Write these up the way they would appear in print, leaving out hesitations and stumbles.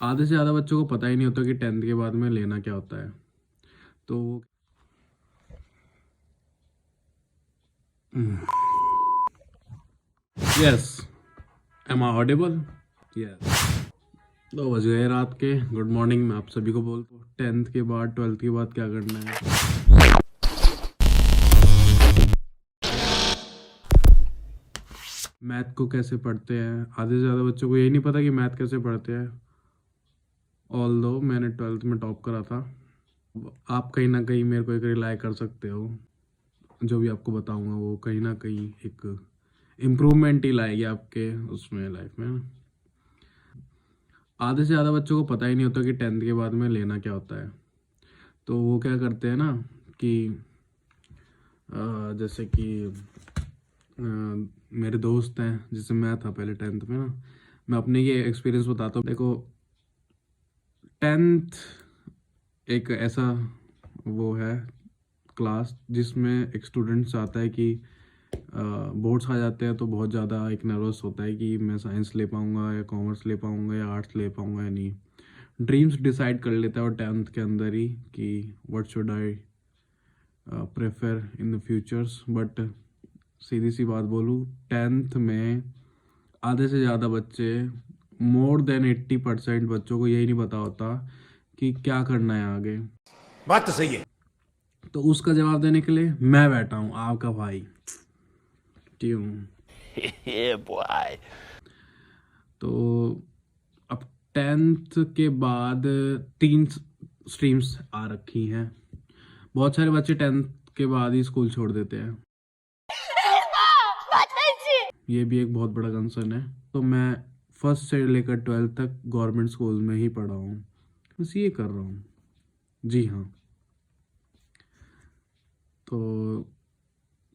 आधे से ज़्यादा बच्चों को पता ही नहीं होता कि 10th के बाद में लेना क्या होता है। तो yes, am I audible? Yes. 2 बज गए रात के। गुड मॉर्निंग मैं आप सभी को बोलता हूँ। 10th के बाद 12th के बाद क्या करना है? मैथ को कैसे पढ़ते हैं? आधे से ज़्यादा बच्चों को यही नहीं पता कि मैथ कैसे पढ़ते हैं। ऑल दो मैंने 12th में टॉप करा था। आप कहीं ना कहीं मेरे को एक रिलाई कर सकते हो। जो भी आपको बताऊंगा वो कहीं ना कहीं एक इम्प्रूवमेंट ही लाएगी आपके उसमें लाइफ में। आधे से ज़्यादा बच्चों को पता ही नहीं होता कि 10th के बाद में लेना क्या होता है। तो वो क्या करते हैं ना कि जैसे कि मेरे दोस्त हैं जिससे मैं था पहले 10th में ना, मैं अपने ये एक्सपीरियंस बताता हूँ। देखो 10th एक ऐसा वो है क्लास जिसमें एक स्टूडेंट चाहता है कि बोर्ड्स आ जाते हैं तो बहुत ज़्यादा एक नर्वस होता है कि मैं साइंस ले पाऊँगा या कॉमर्स ले पाऊँगा या आर्ट्स ले पाऊँगा या नहीं। ड्रीम्स डिसाइड कर लेता है और 10th के अंदर ही कि what should I prefer in the futures. But सीधी सी बात बोलूँ, 10th में आधे से ज़्यादा बच्चे, मोर देन 80% बच्चों को यही नहीं पता होता कि क्या करना है आगे। बात तो सही है। तो उसका जवाब देने के लिए मैं बैठा हूँ, आपका भाई ट्यून। Yeah, boy. तो अब 10th के बाद 3 स्ट्रीम्स आ रखी हैं। बहुत सारे बच्चे 10th के बाद ही स्कूल छोड़ देते हैं। ये भी एक बहुत बड़ा कंसर्न है। तो मैं फर्स्ट से लेकर 12th तक गवर्नमेंट स्कूल में ही पढ़ा हूँ, बस ये कर रहा हूँ। जी हाँ। तो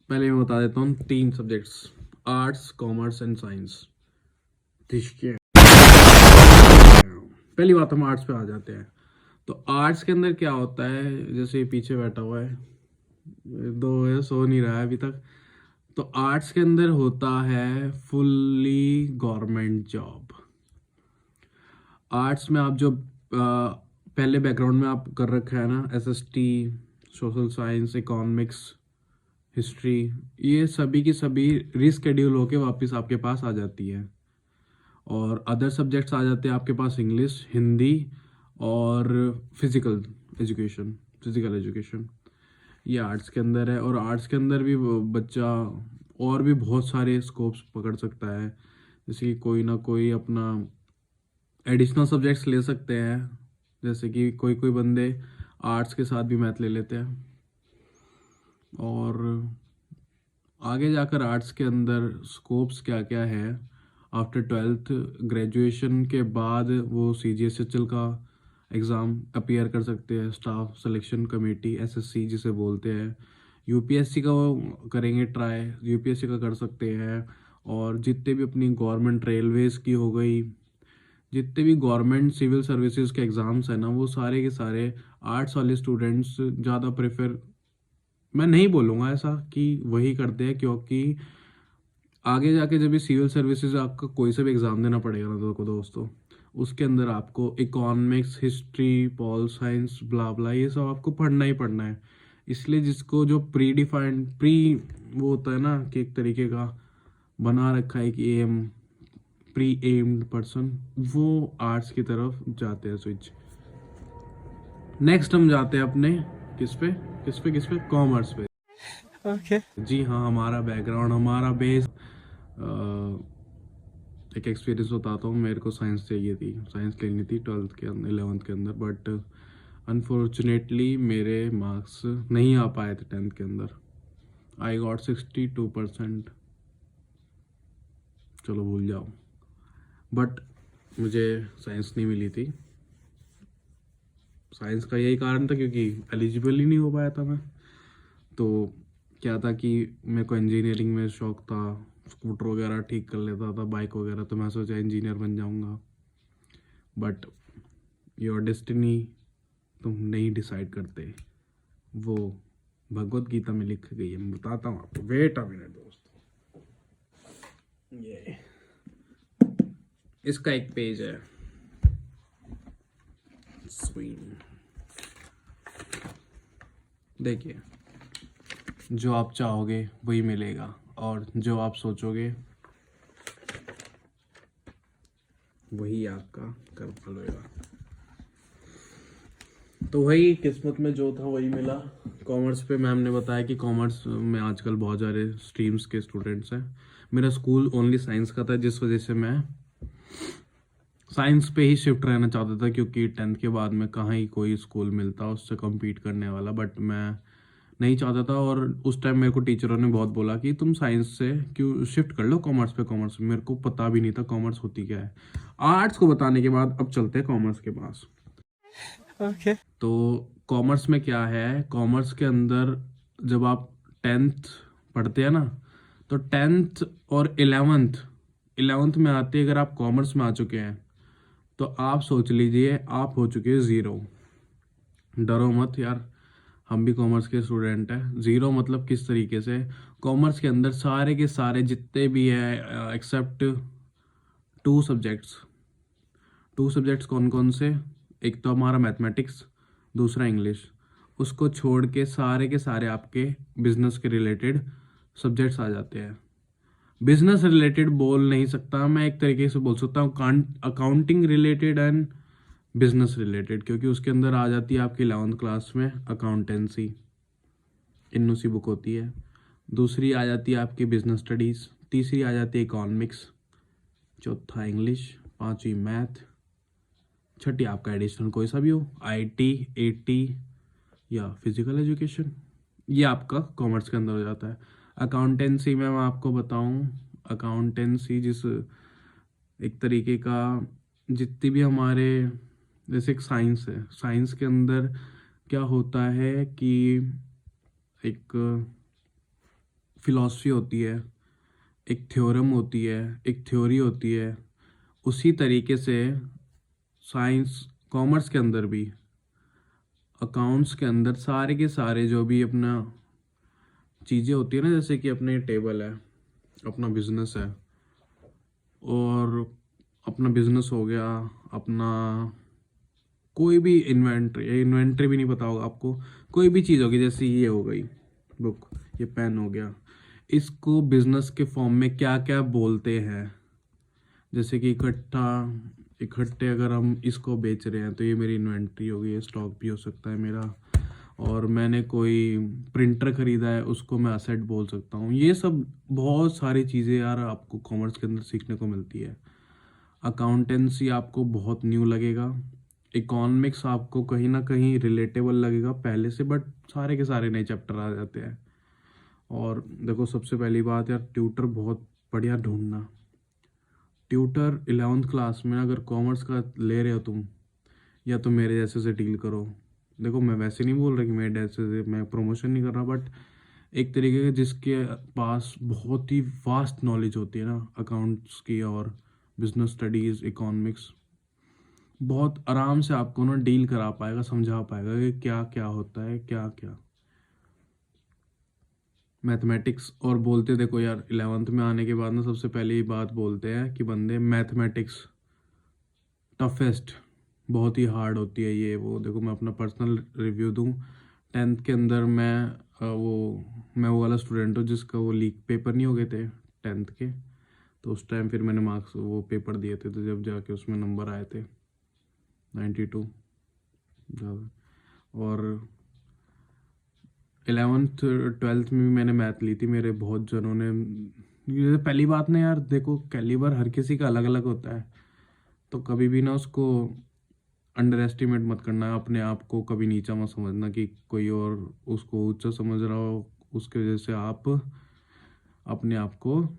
पहले मैं बता देता हूँ 3 subjects, arts commerce and science. ठीक है, पहली बात हम आर्ट्स पे आ जाते हैं। तो आर्ट्स के अंदर क्या होता है, जैसे ये पीछे बैठा हुआ है, दो है, सो नहीं रहा है अभी तक। तो आर्ट्स के अंदर होता है फुल्ली गवर्नमेंट जॉब। आर्ट्स में आप जो पहले बैकग्राउंड में आप कर रखा है ना, SST, social science, economics, history, ये सभी की सभी रिस्केड्यूल होके वापस आपके पास आ जाती है। और अदर सब्जेक्ट्स आ जाते हैं आपके पास, इंग्लिश, हिंदी और फिजिकल एजुकेशन। ये आर्ट्स के अंदर है। और आर्ट्स के अंदर भी वो बच्चा और भी बहुत सारे स्कोप्स पकड़ सकता है। जैसे कि कोई ना कोई अपना एडिशनल सब्जेक्ट्स ले सकते हैं। जैसे कि कोई कोई बंदे आर्ट्स के साथ भी मैथ ले लेते हैं। और आगे जाकर आर्ट्स के अंदर स्कोप्स क्या क्या है, आफ्टर 12th ग्रेजुएशन के बाद वो CGSHL का एग्ज़ाम अपीयर कर सकते हैं, स्टाफ सिलेक्शन कमेटी, SSC जिसे बोलते हैं। UPSC का वो करेंगे ट्राई, UPSC का कर सकते हैं। और जितने भी अपनी गवर्नमेंट रेलवेज़ की हो गई, जितने भी गवर्नमेंट सिविल सर्विसेज के एग्ज़ाम्स हैं ना, वो सारे के सारे आर्ट्स वाले स्टूडेंट्स ज़्यादा प्रेफर, मैं नहीं बोलूँगा ऐसा कि वही करते हैं, क्योंकि आगे जाके जब भी सिविल सर्विसेज आपका कोई सा भी एग्ज़ाम देना पड़ेगा ना तो दोस्तों, उसके अंदर आपको इकोनॉमिक्स, हिस्ट्री, पॉल साइंस, ब्ला ब्ला, ये सब आपको पढ़ना ही पढ़ना है। इसलिए जिसको जो प्री डिफाइंड वो होता है ना कि एक तरीके का बना रखा है कि एम, प्री एम्ड पर्सन, वो आर्ट्स की तरफ जाते हैं स्विच। नेक्स्ट हम जाते हैं अपने किस पे कॉमर्स पे। Okay. जी हाँ, हमारा बैकग्राउंड, हमारा बेस, एक एक्सपीरियंस बताता हूँ। मेरे को साइंस चाहिए थी, साइंस लेनी थी 12th के अंदर, 11th के अंदर। बट अनफॉर्चुनेटली मेरे मार्क्स नहीं आ पाए थे 10th के अंदर। I got 62%। चलो भूल जाओ। बट मुझे साइंस नहीं मिली थी। साइंस का यही कारण था क्योंकि एलिजिबल ही नहीं हो पाया था मैं। तो क्या था कि मेरे को इंजीनियरिंग में शौक था, स्कूटर वगैरह ठीक कर लेता था, बाइक वगैरह, तो मैं सोचा इंजीनियर बन जाऊंगा। बट योर डेस्टिनी तुम नहीं डिसाइड करते, वो भगवत गीता में लिख गई है। मैं बताता हूँ आपको, वेट अ मिनट दोस्त। ये इसका एक पेज है, स्वीन। देखिए, जो आप चाहोगे वही मिलेगा, और जो आप सोचोगे वही आपका कर्मफल होगा। तो वही किस्मत में जो था वही मिला। कॉमर्स पे मैम ने बताया कि कॉमर्स में आजकल बहुत सारे स्ट्रीम्स के स्टूडेंट्स हैं। मेरा स्कूल ओनली साइंस का था, जिस वजह से मैं साइंस पे ही शिफ्ट रहना चाहता था, क्योंकि 10th के बाद में कहाँ ही कोई स्कूल मिलता उससे कम्पीट करने वाला। बट मैं नहीं चाहता था, और उस टाइम मेरे को टीचरों ने बहुत बोला कि तुम साइंस से क्यों शिफ्ट कर लो कॉमर्स पे। कॉमर्स मेरे को पता भी नहीं था कॉमर्स होती क्या है। आर्ट्स को बताने के बाद अब चलते हैं कॉमर्स के पास। Okay. तो कॉमर्स में क्या है, कॉमर्स के अंदर जब आप 10th पढ़ते हैं ना, तो 10th और 11th में आते, अगर आप कॉमर्स में आ चुके हैं तो आप सोच लीजिए आप हो चुके हैं ज़ीरो। डरो मत यार, हम भी कॉमर्स के स्टूडेंट हैं। ज़ीरो मतलब किस तरीके से, कॉमर्स के अंदर सारे के सारे जितने भी हैं एक्सेप्ट टू सब्जेक्ट्स कौन कौन से, एक तो हमारा मैथमेटिक्स, दूसरा इंग्लिश, उसको छोड़ के सारे आपके बिजनेस के रिलेटेड सब्जेक्ट्स आ जाते हैं। बिजनेस रिलेटेड बोल नहीं सकता मैं, एक तरीके से बोल सकता हूँ accounting related and business related, क्योंकि उसके अंदर आ जाती है आपकी 11th क्लास में अकाउंटेंसी, इन्नू सी बुक होती है। दूसरी आ जाती है आपकी बिजनेस स्टडीज़, तीसरी आ जाती है इकोनॉमिक्स, चौथा इंग्लिश, पांचवी मैथ, छठी आपका एडिशनल कोई सा भी हो, आईटी, एटी या फिजिकल एजुकेशन, ये आपका कॉमर्स के अंदर हो जाता है। अकाउंटेंसी में मैं आपको बताऊं, अकाउंटेंसी जिस एक तरीके का जितनी भी हमारे, जैसे एक साइंस है, साइंस के अंदर क्या होता है कि एक फिलॉसफी होती है, एक थ्योरम होती है, एक थ्योरी होती है। उसी तरीके से साइंस कॉमर्स के अंदर भी, अकाउंट्स के अंदर सारे के सारे जो भी अपना चीज़ें होती है ना, जैसे कि अपने टेबल है, अपना बिजनेस है, और अपना बिजनेस हो गया, अपना कोई भी इन्वेंट्री भी नहीं पता होगा आपको, कोई भी चीज़ होगी, जैसे ये हो गई बुक, ये पेन हो गया, इसको बिजनेस के फॉर्म में क्या क्या बोलते हैं। जैसे कि इकट्ठे अगर हम इसको बेच रहे हैं तो ये मेरी इन्वेंट्री होगी, ये स्टॉक भी हो सकता है मेरा। और मैंने कोई प्रिंटर ख़रीदा है, उसको मैं असेट बोल सकता हूँ। ये सब बहुत सारी चीज़ें यार आपको कॉमर्स के अंदर सीखने को मिलती है। अकाउंटेंसी आपको बहुत न्यू लगेगा, इकोनॉमिक्स आपको कहीं ना कहीं रिलेटेबल लगेगा पहले से, बट सारे के सारे नए चैप्टर आ जाते हैं। और देखो, सबसे पहली बात यार, ट्यूटर बहुत बढ़िया ढूंढना। ट्यूटर 11th क्लास में अगर कॉमर्स का ले रहे हो तुम, या तो मेरे जैसे से डील करो। देखो, मैं वैसे नहीं बोल रहा कि मेरे जैसे से मैं प्रमोशन नहीं कर रहा, बट एक तरीके के जिसके पास बहुत ही वास्ट नॉलेज होती है ना अकाउंट्स की और बिजनेस स्टडीज़, इकोनॉमिक्स, बहुत आराम से आपको ना डील करा पाएगा, समझा पाएगा कि क्या क्या होता है, क्या क्या। मैथमेटिक्स, और बोलते देखो यार 11th में आने के बाद ना सबसे पहली बात बोलते हैं कि बंदे मैथमेटिक्स टफेस्ट, बहुत ही हार्ड होती है ये वो। देखो, मैं अपना पर्सनल रिव्यू दूं, 10th के अंदर मैं वो वाला स्टूडेंट हूँ जिसका वो लीक पेपर नहीं हो गए थे 10th के। तो उस टाइम फिर मैंने मार्क्स वो पेपर दिए थे, तो जब जाके उसमें नंबर आए थे 92 ज़्यादा। और 11th 12th में भी मैंने मैथ ली थी। मेरे बहुत जनों ने, ये पहली बात ना यार, देखो कैलिबर हर किसी का अलग अलग होता है, तो कभी भी ना उसको अंडर एस्टिमेट मत करना, अपने आप को कभी नीचा मत समझना कि कोई और उसको ऊंचा समझ रहा हो, उसके वजह से आप अपने आप को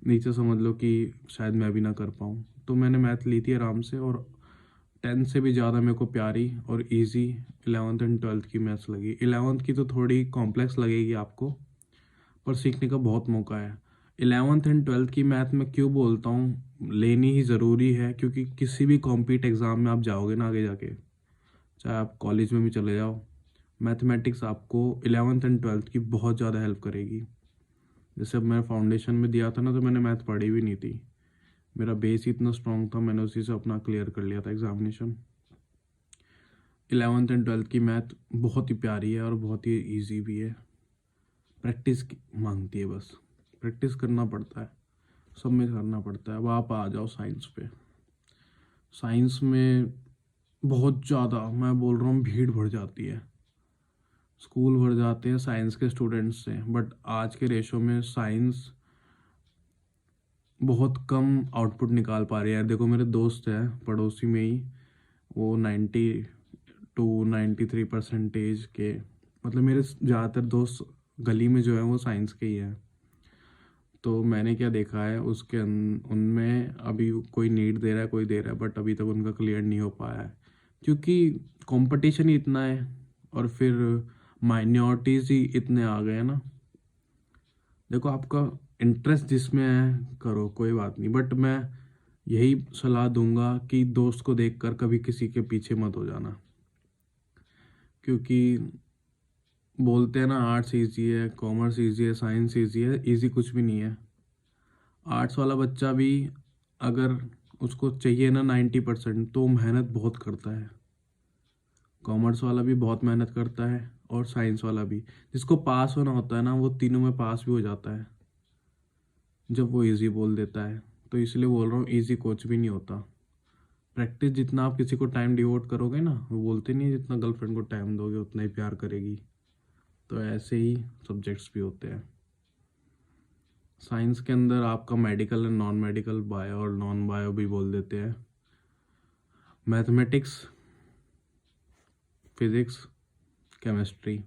नीचे समझ लो कि शायद मैं भी ना कर पाऊँ। तो मैंने मैथ ली थी आराम से, और 10th से भी ज़्यादा मेरे को प्यारी और इजी 11th एंड 12th की मैथ्स लगी। 11th की तो थोड़ी कॉम्प्लेक्स लगेगी आपको, पर सीखने का बहुत मौका है। 11th एंड 12th की मैथ में क्यों बोलता हूँ लेनी ही ज़रूरी है, क्योंकि किसी भी कॉम्पिटिटिव एग्ज़ाम में आप जाओगे ना आगे जाके, चाहे आप कॉलेज में भी चले जाओ, मैथमेटिक्स आपको 11th एंड 12th की बहुत ज़्यादा हेल्प करेगी। जैसे अब मैं फाउंडेशन में दिया था ना, तो मैंने मैथ पढ़ी भी नहीं थी, मेरा बेस ही इतना स्ट्रॉन्ग था, मैंने उसी से अपना क्लियर कर लिया था एग्जामिनेशन। 11th एंड 12th की मैथ बहुत ही प्यारी है और बहुत ही इजी भी है। प्रैक्टिस मांगती है, बस प्रैक्टिस करना पड़ता है, सब में करना पड़ता है। अब आप आ जाओ साइंस पे। साइंस में बहुत ज़्यादा, मैं बोल रहा हूँ, भीड़ बढ़ जाती है। स्कूल भर जाते हैं साइंस के स्टूडेंट्स से, बट आज के रेशो में साइंस बहुत कम आउटपुट निकाल पा रही है। देखो मेरे दोस्त हैं पड़ोसी में ही, वो 92-93% के, मतलब मेरे ज़्यादातर दोस्त गली में जो है वो साइंस के ही हैं। तो मैंने क्या देखा है उसके उनमें अभी कोई नीट दे रहा है, कोई दे रहा है, बट अभी तक उनका क्लियर नहीं हो पाया है, क्योंकि कंपटीशन ही इतना है और फिर माइनॉरिटीज़ ही इतने आ गए हैं ना। देखो आपका इंटरेस्ट जिसमें है करो, कोई बात नहीं, बट मैं यही सलाह दूंगा कि दोस्त को देखकर कभी किसी के पीछे मत हो जाना, क्योंकि बोलते हैं ना आर्ट्स इजी है, कॉमर्स इजी है, साइंस इजी है। इजी कुछ भी नहीं है। आर्ट्स वाला बच्चा भी अगर उसको चाहिए ना 90%, तो मेहनत बहुत करता है। कॉमर्स वाला भी बहुत मेहनत करता है और साइंस वाला भी। जिसको पास होना होता है ना, वो तीनों में पास भी हो जाता है जब वो इजी बोल देता है। तो इसलिए बोल रहा हूँ, इजी कुछ भी नहीं होता। प्रैक्टिस जितना आप किसी को टाइम डिवोट करोगे ना, वो बोलते नहीं है जितना गर्लफ्रेंड को टाइम दोगे उतना ही प्यार करेगी। तो ऐसे ही सब्जेक्ट्स भी होते हैं। साइंस के अंदर आपका medical and non medical, bio और नॉन बायो भी बोल देते हैं। Mathematics, physics, chemistry,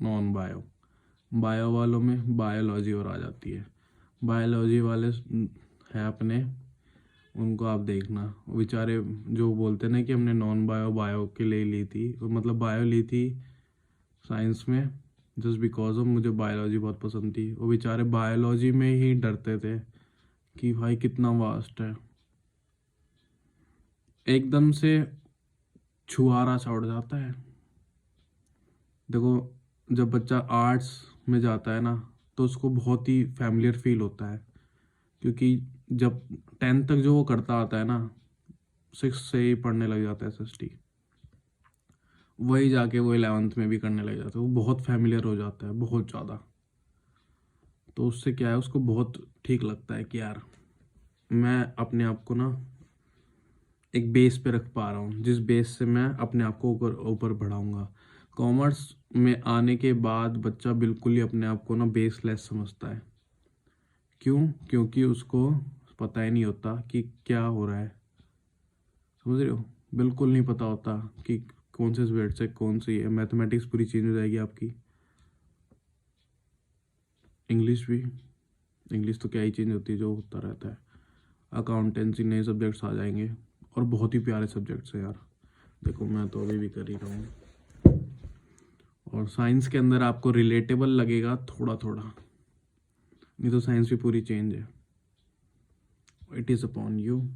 non bio. Bio वालों में बायोलॉजी और आ जाती है। बायोलॉजी वाले हैं अपने, उनको आप देखना, वो बेचारे जो बोलते हैं ना कि हमने नॉन बायो बायो के लिए ली थी, मतलब बायो ली थी साइंस में जस्ट बिकॉज ऑफ मुझे बायोलॉजी बहुत पसंद थी, वो बेचारे बायोलॉजी में ही डरते थे कि भाई कितना वास्ट है, एकदम से छुआरा सा उड़ जाता है। देखो जब बच्चा आर्ट्स में जाता है ना, तो उसको बहुत ही फैमिलियर फील होता है, क्योंकि जब 10th तक जो वो करता आता है ना, 6 से ही पढ़ने लग जाता है SST, वही जाके वो 11th में भी करने लग जाता है। वो बहुत फैमिलियर हो जाता है, बहुत ज़्यादा। तो उससे क्या है, उसको बहुत ठीक लगता है कि यार मैं अपने आप को ना एक बेस पे रख पा रहा हूँ, जिस बेस से मैं अपने आप को ऊपर ऊपर बढ़ाऊँगा। कॉमर्स में आने के बाद बच्चा बिल्कुल ही अपने आप को ना बेसलेस समझता है। क्यों? क्योंकि उसको पता ही नहीं होता कि क्या हो रहा है। समझ रहे हो? बिल्कुल नहीं पता होता कि कौन से सब्जेक्ट से कौन सी है। मैथमेटिक्स पूरी चेंज हो जाएगी आपकी। इंग्लिश भी, इंग्लिश तो क्या ही चेंज होती है, जो होता रहता है। अकाउंटेंसी, नए सब्जेक्ट्स आ जाएंगे और बहुत ही प्यारे सब्जेक्ट्स हैं यार। देखो मैं तो अभी भी कर ही रहा हूँ। और साइंस के अंदर आपको रिलेटेबल लगेगा थोड़ा थोड़ा, नहीं तो साइंस भी पूरी चेंज है। इट इज़ अपॉन यू,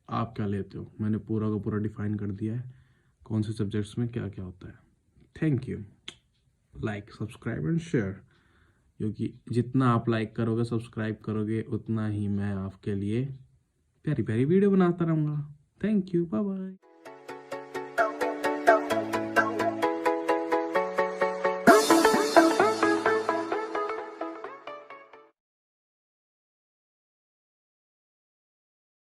आप क्या लेते हो। मैंने पूरा का पूरा डिफाइन कर दिया है कौन से सब्जेक्ट्स में क्या क्या होता है। Thank you. Like, subscribe and share, क्योंकि जितना आप लाइक करोगे, सब्सक्राइब करोगे, उतना ही मैं आपके लिए प्यारी प्यारी वीडियो बनाता रहूँगा। Thank you, bye bye.